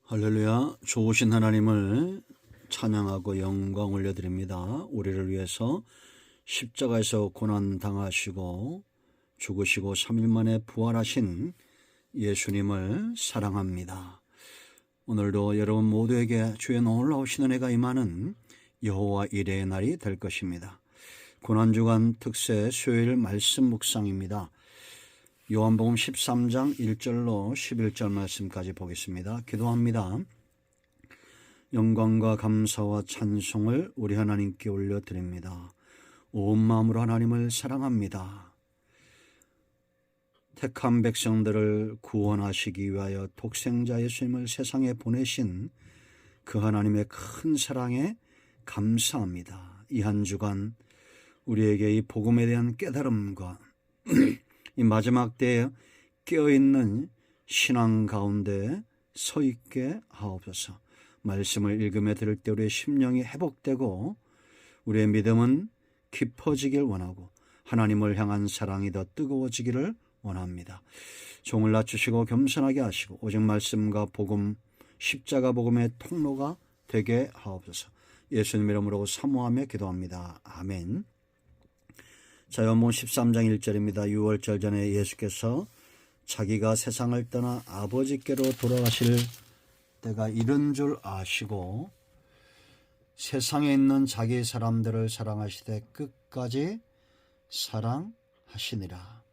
할렐루야. 좋으신 하나님을 찬양하고 영광 올려드립니다. 우리를 위해서 십자가에서 고난 당하시고 죽으시고 3일 만에 부활하신 예수님을 사랑합니다. 오늘도 여러분 모두에게 주의 놀라우신 은혜가 임하는 여호와 일의 날이 될 것입니다. 고난주간 특세 수요일 말씀 묵상입니다. 요한복음 13장 1절로 11절 말씀까지 보겠습니다. 기도합니다. 영광과 감사와 찬송을 우리 하나님께 올려드립니다. 온 마음으로 하나님을 사랑합니다. 택한 백성들을 구원하시기 위하여 독생자 예수님을 세상에 보내신 그 하나님의 큰 사랑에 감사합니다. 이 한 주간 우리에게 이 복음에 대한 깨달음과 이 마지막 때에 깨어있는 신앙 가운데 서 있게 하옵소서. 말씀을 읽으며 들을 때 우리의 심령이 회복되고 우리의 믿음은 깊어지길 원하고 하나님을 향한 사랑이 더 뜨거워지기를 원합니다. 종을 낮추시고 겸손하게 하시고 오직 말씀과 복음, 십자가 복음의 통로가 되게 하옵소서. 예수님 이름으로 사모하며 기도합니다. 아멘. 자, 요한복음 13장 1절입니다. 6월절 전에 예수께서 자기가 세상을 떠나 아버지께로 돌아가실 때가 이른 줄 아시고 세상에 있는 자기 사람들을 사랑하시되 끝까지 사랑하시니라.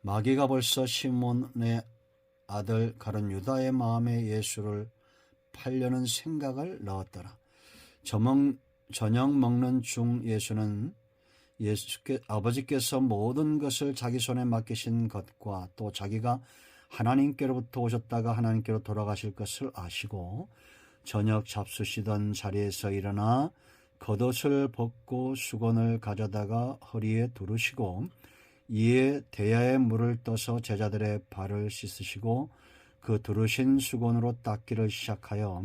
마귀가 벌써 시몬의 아들 가룟 유다의 마음에 예수를 팔려는 생각을 넣었더라. 저녁 먹는 중 예수는 아버지께서 모든 것을 자기 손에 맡기신 것과 또 자기가 하나님께로부터 오셨다가 하나님께로 돌아가실 것을 아시고 저녁 잡수시던 자리에서 일어나 겉옷을 벗고 수건을 가져다가 허리에 두르시고 이에 대야에 물을 떠서 제자들의 발을 씻으시고 그 두르신 수건으로 닦기를 시작하여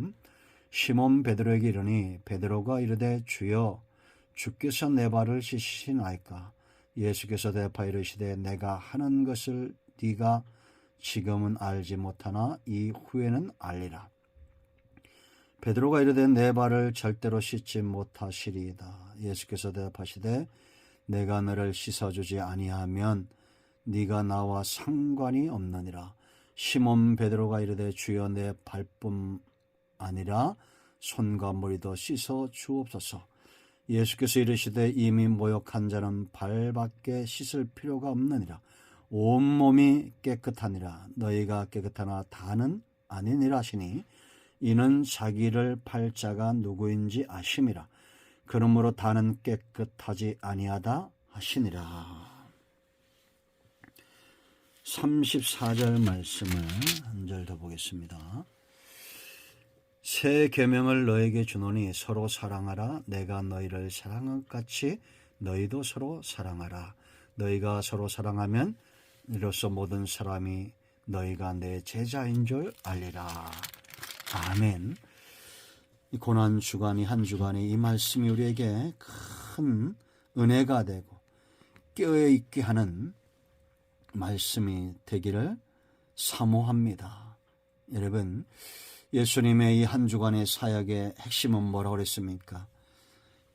시몬 베드로에게 이르니 베드로가 이르되 주여 주께서 내 발을 씻으시나이까? 예수께서 대답하여 이르시되 내가 하는 것을 네가 지금은 알지 못하나 이후에는 알리라. 베드로가 이르되 내 발을 절대로 씻지 못하시리이다. 예수께서 대답하시되 내가 너를 씻어주지 아니하면 네가 나와 상관이 없느니라. 시몬 베드로가 이르되 주여 내 발뿐 아니라 손과 머리도 씻어 주옵소서. 예수께서 이르시되 이미 모욕한 자는 발밖에 씻을 필요가 없느니라. 온몸이 깨끗하니라. 너희가 깨끗하나 다는 아니니라 하시니 이는 자기를 팔 자가 누구인지 아심이라. 그러므로 다는 깨끗하지 아니하다 하시니라. 34절 말씀을 한 절 더 보겠습니다. 새 계명을 너에게 주노니 서로 사랑하라. 내가 너희를 사랑한 것 같이 너희도 서로 사랑하라. 너희가 서로 사랑하면 이로써 모든 사람이 너희가 내 제자인 줄 알리라. 아멘. 이 고난 주간이 한 주간이 이 말씀이 우리에게 큰 은혜가 되고 깨어있게 하는 말씀이 되기를 사모합니다. 여러분, 예수님의 이 한 주간의 사역의 핵심은 뭐라고 그랬습니까?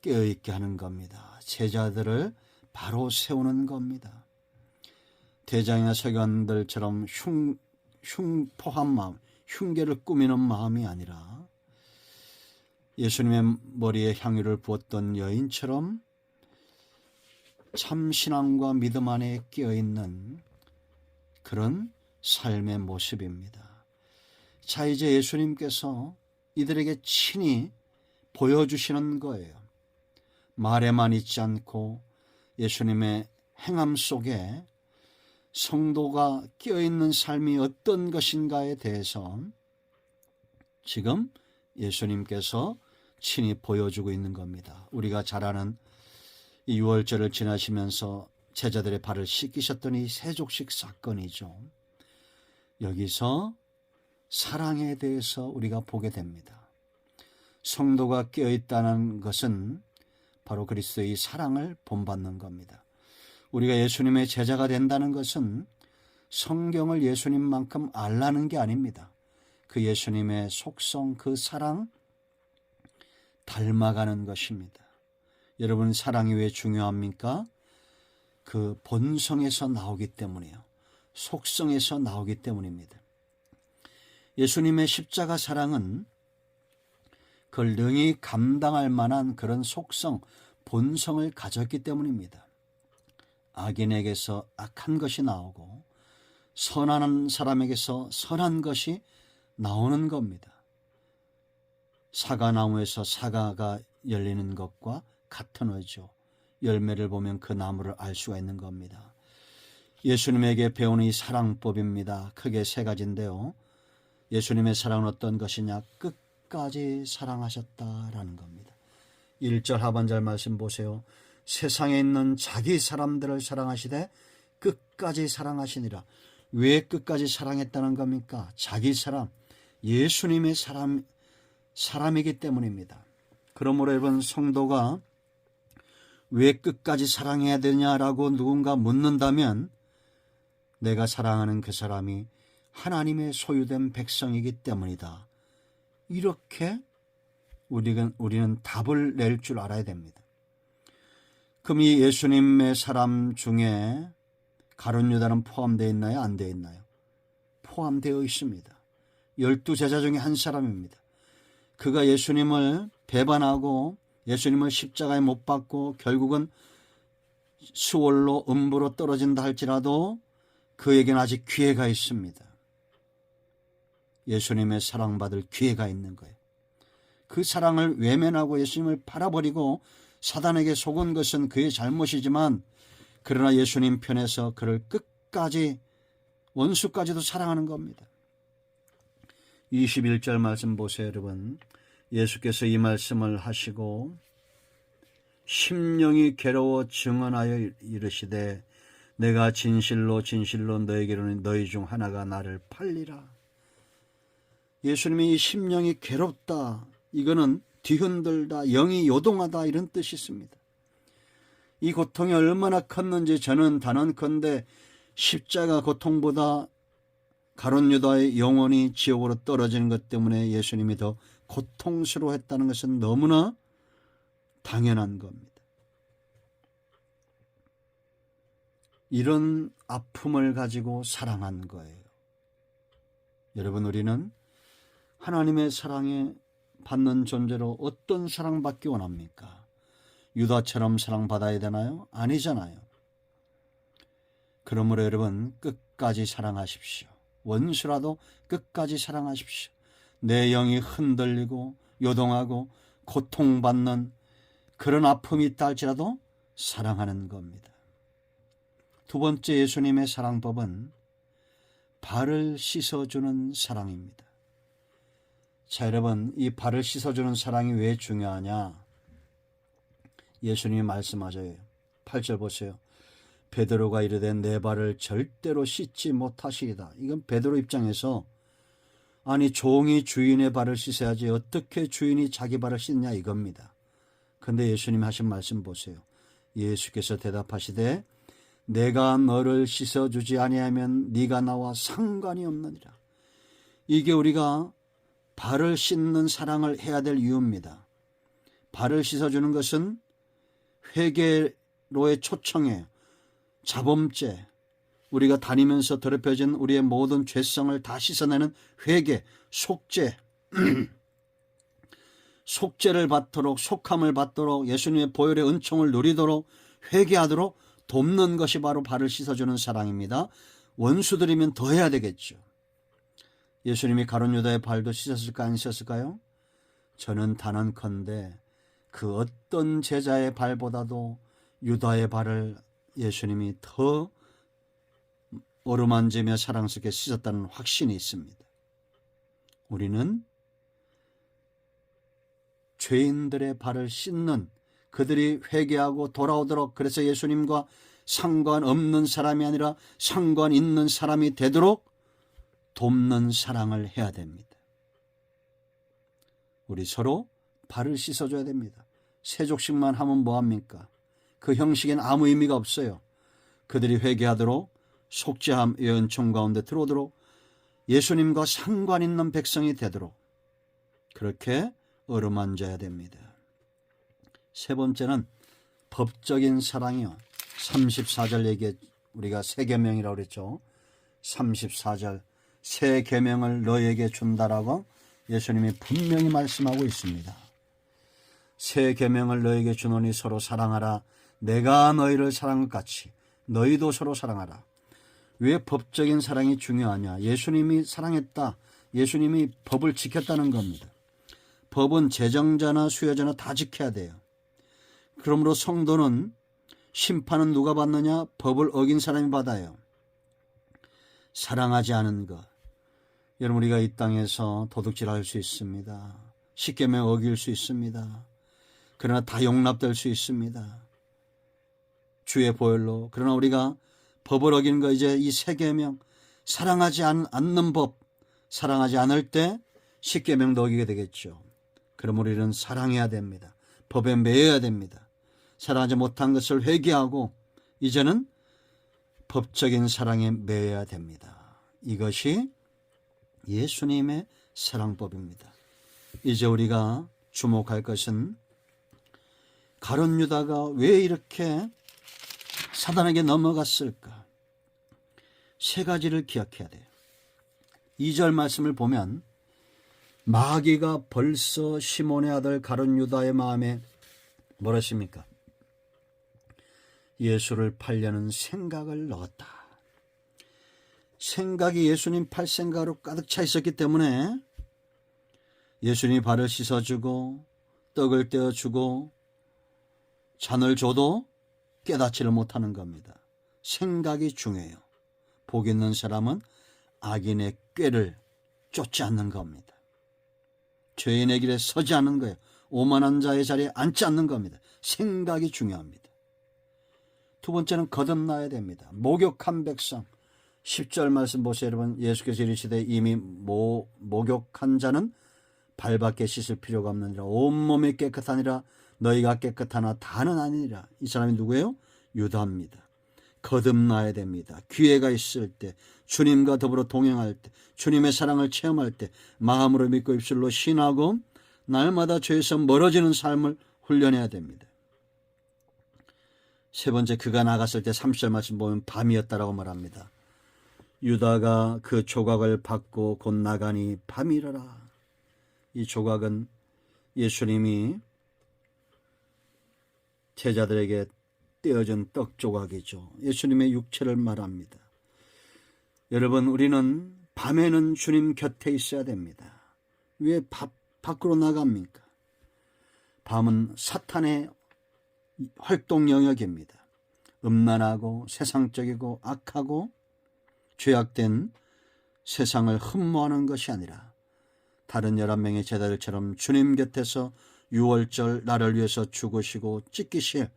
깨어있게 하는 겁니다. 제자들을 바로 세우는 겁니다. 대장이나 서기관들처럼 흉포한 마음, 흉계를 꾸미는 마음이 아니라 예수님의 머리에 향유를 부었던 여인처럼 참 신앙과 믿음 안에 깨어있는 그런 삶의 모습입니다. 자, 이제 예수님께서 이들에게 친히 보여주시는 거예요. 말에만 있지 않고 예수님의 행함 속에 성도가 끼어있는 삶이 어떤 것인가에 대해서 지금 예수님께서 친히 보여주고 있는 겁니다. 우리가 잘 아는 이 유월절을 지나시면서 제자들의 발을 씻기셨더니 세족식 사건이죠. 여기서 사랑에 대해서 우리가 보게 됩니다. 성도가 깨어있다는 것은 바로 그리스도의 사랑을 본받는 겁니다. 우리가 예수님의 제자가 된다는 것은 성경을 예수님만큼 알라는 게 아닙니다. 그 예수님의 속성, 그 사랑 닮아가는 것입니다. 여러분, 사랑이 왜 중요합니까? 그 본성에서 나오기 때문이에요. 속성에서 나오기 때문입니다. 예수님의 십자가 사랑은 그걸 능히 감당할 만한 그런 속성, 본성을 가졌기 때문입니다. 악인에게서 악한 것이 나오고 선한 사람에게서 선한 것이 나오는 겁니다. 사과나무에서 사과가 열리는 것과 같은 의죠. 열매를 보면 그 나무를 알 수가 있는 겁니다. 예수님에게 배우는 이 사랑법입니다. 크게 세 가지인데요. 예수님의 사랑은 어떤 것이냐? 끝까지 사랑하셨다라는 겁니다. 1절 하반절 말씀 보세요. 세상에 있는 자기 사람들을 사랑하시되 끝까지 사랑하시니라. 왜 끝까지 사랑했다는 겁니까? 자기 사람, 예수님의 사람이기 때문입니다. 그러므로 여러분, 성도가 왜 끝까지 사랑해야 되냐라고 누군가 묻는다면 내가 사랑하는 그 사람이 하나님의 소유된 백성이기 때문이다. 이렇게 우리는 답을 낼 줄 알아야 됩니다. 그럼 이 예수님의 사람 중에 가룟 유다는 포함되어 있나요? 안 되어 있나요? 포함되어 있습니다. 12제자 중에 한 사람입니다. 그가 예수님을 배반하고 예수님을 십자가에 못 박고 결국은 수월로 음부로 떨어진다 할지라도 그에게는 아직 기회가 있습니다. 예수님의 사랑받을 기회가 있는 거예요. 그 사랑을 외면하고 예수님을 팔아버리고 사단에게 속은 것은 그의 잘못이지만 그러나 예수님 편에서 그를 끝까지 원수까지도 사랑하는 겁니다. 21절 말씀 보세요, 여러분. 예수께서 이 말씀을 하시고 심령이 괴로워 증언하여 이르시되 내가 진실로 진실로 너에게로는 너희 중 하나가 나를 팔리라. 예수님이 이 심령이 괴롭다, 이거는 뒤흔들다, 영이 요동하다 이런 뜻이 있습니다. 이 고통이 얼마나 컸는지 저는 단언컨대 십자가 고통보다 가룟 유다의 영혼이 지옥으로 떨어지는 것 때문에 예수님이 더 고통스러워했다는 것은 너무나 당연한 겁니다. 이런 아픔을 가지고 사랑한 거예요. 여러분, 우리는 하나님의 사랑에 받는 존재로 어떤 사랑받기 원합니까? 유다처럼 사랑받아야 되나요? 아니잖아요. 그러므로 여러분, 끝까지 사랑하십시오. 원수라도 끝까지 사랑하십시오. 내 영이 흔들리고 요동하고 고통받는 그런 아픔이 있다 할지라도 사랑하는 겁니다. 두 번째 예수님의 사랑법은 발을 씻어주는 사랑입니다. 자, 여러분, 이 발을 씻어주는 사랑이 왜 중요하냐? 예수님이 말씀하셔요. 8절 보세요. 베드로가 이르되 내 발을 절대로 씻지 못하시리다. 이건 베드로 입장에서 아니, 종이 주인의 발을 씻어야지 어떻게 주인이 자기 발을 씻냐 이겁니다. 그런데 예수님이 하신 말씀 보세요. 예수께서 대답하시되 내가 너를 씻어주지 아니하면 네가 나와 상관이 없느니라. 이게 우리가 발을 씻는 사랑을 해야 될 이유입니다. 발을 씻어주는 것은 회개로의 초청이에요. 자범죄, 우리가 다니면서 더럽혀진 우리의 모든 죄성을 다 씻어내는 회개, 속죄, 속죄를 받도록, 속함을 받도록, 예수님의 보혈의 은총을 누리도록, 회개하도록 돕는 것이 바로 발을 씻어주는 사랑입니다. 원수들이면 더 해야 되겠죠. 예수님이 가룟 유다의 발도 씻었을까 안 씻었을까요? 저는 단언컨대 그 어떤 제자의 발보다도 유다의 발을 예수님이 더 어루만지며 사랑스럽게 씻었다는 확신이 있습니다. 우리는 죄인들의 발을 씻는, 그들이 회개하고 돌아오도록, 그래서 예수님과 상관없는 사람이 아니라 상관 있는 사람이 되도록 돕는 사랑을 해야 됩니다. 우리 서로 발을 씻어줘야 됩니다. 세족식만 하면 뭐합니까? 그 형식엔 아무 의미가 없어요. 그들이 회개하도록, 속죄함의 은총 가운데 들어오도록 예수님과 상관 있는 백성이 되도록 그렇게 어루만져야 됩니다. 세 번째는 법적인 사랑이요. 34절 얘기에 우리가 새 계명이라고 그랬죠. 34절 새 계명을 너에게 준다라고 예수님이 분명히 말씀하고 있습니다. 새 계명을 너에게 주노니 서로 사랑하라. 내가 너희를 사랑한 것 같이 너희도 서로 사랑하라. 왜 법적인 사랑이 중요하냐? 예수님이 사랑했다. 예수님이 법을 지켰다는 겁니다. 법은 제정자나 수여자나 다 지켜야 돼요. 그러므로 성도는 심판은 누가 받느냐? 법을 어긴 사람이 받아요. 사랑하지 않은 것. 여러분, 우리가 이 땅에서 도둑질할 수 있습니다. 십계명 어길 수 있습니다. 그러나 다 용납될 수 있습니다. 주의 보혈로. 그러나 우리가 법을 어긴 거 이제 이 새 계명, 사랑하지 않는 법, 사랑하지 않을 때 십계명도 어기게 되겠죠. 그럼 우리는 사랑해야 됩니다. 법에 매여야 됩니다. 사랑하지 못한 것을 회개하고 이제는 법적인 사랑에 매여야 됩니다. 이것이 예수님의 사랑법입니다. 이제 우리가 주목할 것은 가룟 유다가 왜 이렇게 사단에게 넘어갔을까? 세 가지를 기억해야 돼요. 2절 말씀을 보면 마귀가 벌써 시몬의 아들 가룟 유다의 마음에 뭐랬습니까? 예수를 팔려는 생각을 넣었다. 생각이 예수님 팔 생각으로 가득 차 있었기 때문에 예수님이 발을 씻어주고 떡을 떼어주고 잔을 줘도 깨닫지를 못하는 겁니다. 생각이 중요해요. 복 있는 사람은 악인의 꾀를 쫓지 않는 겁니다. 죄인의 길에 서지 않는 거예요. 오만한 자의 자리에 앉지 않는 겁니다. 생각이 중요합니다. 두 번째는 거듭나야 됩니다. 목욕한 백성. 10절 말씀 보세요. 여러분, 예수께서 이르시되 이미 목욕한 자는 발밖에 씻을 필요가 없느니라. 온몸이 깨끗하니라. 너희가 깨끗하나 다는 아니니라. 이 사람이 누구예요? 유다입니다. 거듭나야 됩니다. 기회가 있을 때, 주님과 더불어 동행할 때, 주님의 사랑을 체험할 때 마음으로 믿고 입술로 신하고 날마다 죄에서 멀어지는 삶을 훈련해야 됩니다. 세 번째, 그가 나갔을 때 30절 말씀 보면 밤이었다라고 말합니다. 유다가 그 조각을 받고 곧 나가니 밤이러라. 이 조각은 예수님이 제자들에게 떼어준 떡 조각이죠. 예수님의 육체를 말합니다. 여러분, 우리는 밤에는 주님 곁에 있어야 됩니다. 왜 밖으로 나갑니까? 밤은 사탄의 활동 영역입니다. 음란하고 세상적이고 악하고 죄악된 세상을 흠모하는 것이 아니라 다른 11명의 제자들처럼 주님 곁에서 유월절 나를 위해서 죽으시고 찢기실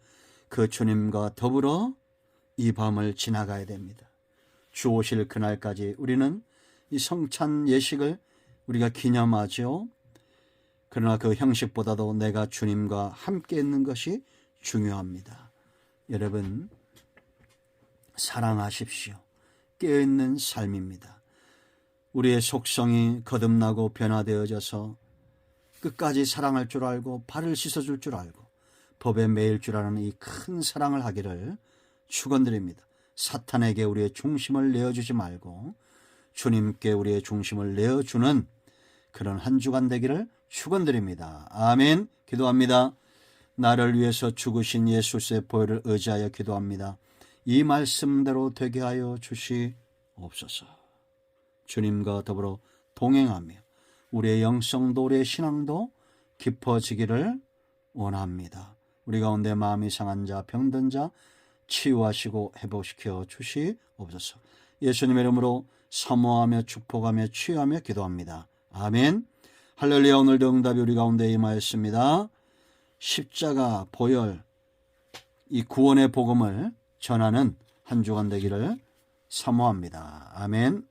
그 주님과 더불어 이 밤을 지나가야 됩니다. 주 오실 그날까지 우리는 이 성찬 예식을 우리가 기념하죠. 그러나 그 형식보다도 내가 주님과 함께 있는 것이 중요합니다. 여러분, 사랑하십시오. 깨어있는 삶입니다. 우리의 속성이 거듭나고 변화되어져서 끝까지 사랑할 줄 알고 발을 씻어줄 줄 알고 법에 매일 줄 아는 이 큰 사랑을 하기를 축원드립니다. 사탄에게 우리의 중심을 내어주지 말고 주님께 우리의 중심을 내어주는 그런 한 주간 되기를 축원드립니다. 아멘. 기도합니다. 나를 위해서 죽으신 예수의 보혈을 의지하여 기도합니다. 이 말씀대로 되게 하여 주시옵소서. 주님과 더불어 동행하며 우리의 영성도 우리의 신앙도 깊어지기를 원합니다. 우리 가운데 마음이 상한 자, 병든 자 치유하시고 회복시켜 주시옵소서. 예수님의 이름으로 사모하며 축복하며 치유하며 기도합니다. 아멘. 할렐루야. 오늘도 응답이 우리 가운데 임하였습니다. 십자가 보혈 이 구원의 복음을 전하는 한 주간 되기를 사모합니다. 아멘.